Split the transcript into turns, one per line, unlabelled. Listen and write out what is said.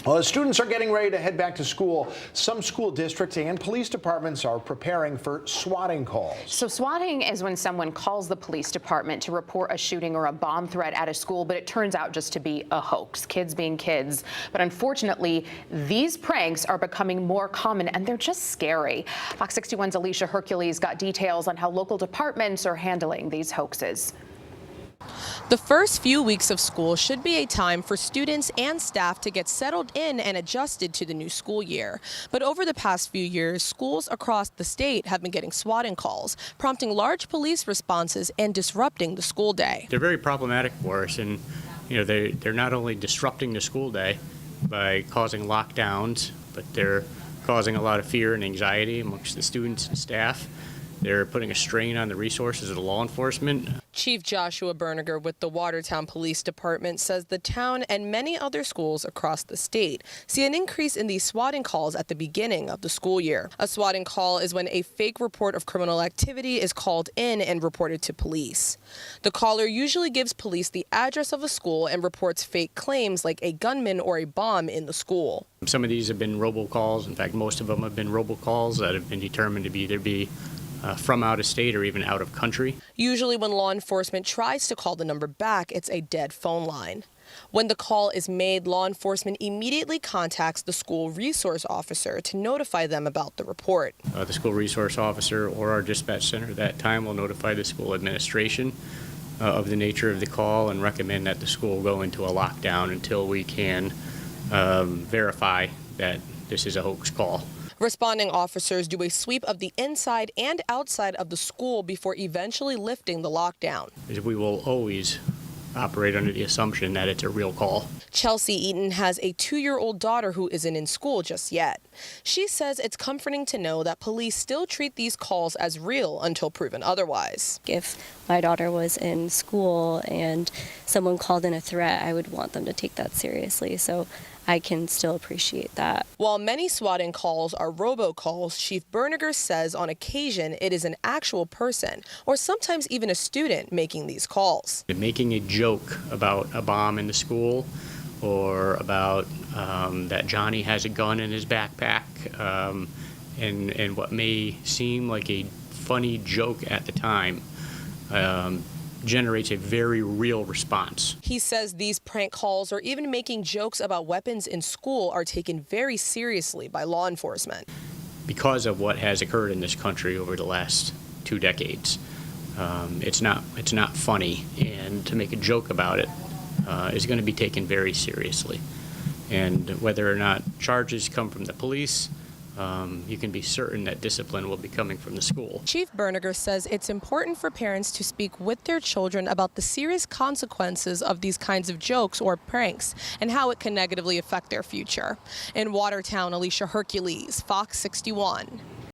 Well, as students are getting ready to head back to school, some school districts and police departments are preparing for swatting calls.
So swatting is when someone calls the police department to report a shooting or a bomb threat at a school, but it turns out just to be a hoax, kids being kids. But unfortunately, these pranks are becoming more common and they're just scary. Fox 61's Alicia Hercules got details on how local departments are handling these hoaxes.
The first few weeks of school should be a time for students and staff to get settled in and adjusted to the new school year. But over the past few years, schools across the state have been getting swatting calls, prompting large police responses and disrupting the school day.
They're very problematic for us, and they're not only disrupting the school day by causing lockdowns, but they're causing a lot of fear and anxiety amongst the students and staff. They're putting a strain on the resources of the law enforcement.
Chief Joshua Berniger with the Watertown Police Department says the town and many other schools across the state see an increase in these swatting calls at the beginning of the school year. A swatting call is when a fake report of criminal activity is called in and reported to police. The caller usually gives police the address of a school and reports fake claims like a gunman or a bomb in the school.
Some of these have been robocalls. In fact, most of them have been robocalls that have been determined to either be from out of state or even out of country.
Usually when law enforcement tries to call the number back, it's a dead phone line. When the call is made, law enforcement immediately contacts the school resource officer to notify them about the report.
The school resource officer or our dispatch center at that time will notify the school administration of the nature of the call and recommend that the school go into a lockdown until we can verify that this is a hoax call.
Responding officers do a sweep of the inside and outside of the school before eventually lifting the lockdown.
We will always operate under the assumption that it's a real call.
Chelsea Eaton has a 2-year-old daughter who isn't in school just yet. She says it's comforting to know that police still treat these calls as real until proven otherwise.
If my daughter was in school and someone called in a threat, I would want them to take that seriously. So I can still appreciate that.
While many swatting calls are robocalls, Chief Berniger says on occasion it is an actual person or sometimes even a student making these calls.
Making a joke about a bomb in the school or about that Johnny has a gun in his backpack and what may seem like a funny joke at the time generates a very real response.
He says these prank calls or even making jokes about weapons in school are taken very seriously by law enforcement.
Because of what has occurred in this country over the last 2 decades, it's not funny, and to make a joke about it is going to be taken very seriously. And whether or not charges come from the police, you can be certain that discipline will be coming from the school.
Chief Berniger says it's important for parents to speak with their children about the serious consequences of these kinds of jokes or pranks and how it can negatively affect their future. In Watertown, Alicia Hercules, Fox 61.